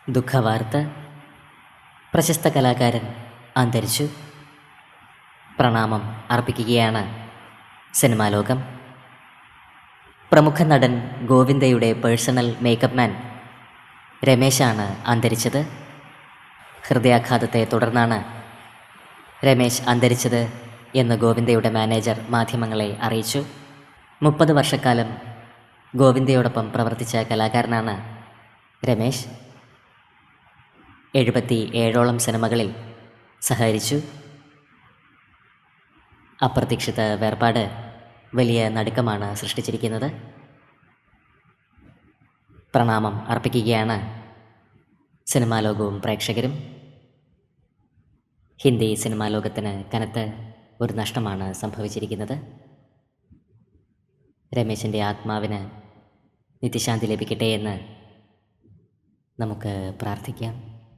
ദുഃഖവാർത്ത. പ്രശസ്ത കലാകാരൻ അന്തരിച്ചു. പ്രണാമം അർപ്പിക്കുകയാണ് സിനിമാ ലോകം. പ്രമുഖ നടൻ ഗോവിന്ദയുടെ പേഴ്സണൽ മേക്കപ്പ് മാൻ രമേശാണ് അന്തരിച്ചത്. ഹൃദയാഘാതത്തെ തുടർന്നാണ് രമേശ് അന്തരിച്ചത് എന്ന് ഗോവിന്ദയുടെ മാനേജർ മാധ്യമങ്ങളെ അറിയിച്ചു. 30 വർഷക്കാലം ഗോവിന്ദയോടൊപ്പം പ്രവർത്തിച്ച കലാകാരനാണ് രമേശ്. 77ഓളം സിനിമകളിൽ സഹകരിച്ചു. അപ്രതീക്ഷിത വേർപാട് വലിയ നടുക്കമാണ് സൃഷ്ടിച്ചിരിക്കുന്നത്. പ്രണാമം അർപ്പിക്കുകയാണ് സിനിമാ ലോകവും പ്രേക്ഷകരും. ഹിന്ദി സിനിമാ ലോകത്തിന് കനത്ത ഒരു നഷ്ടമാണ് സംഭവിച്ചിരിക്കുന്നത്. രമേശിൻ്റെ ആത്മാവിന് നിത്യശാന്തി ലഭിക്കട്ടെ എന്ന് നമുക്ക് പ്രാർത്ഥിക്കാം.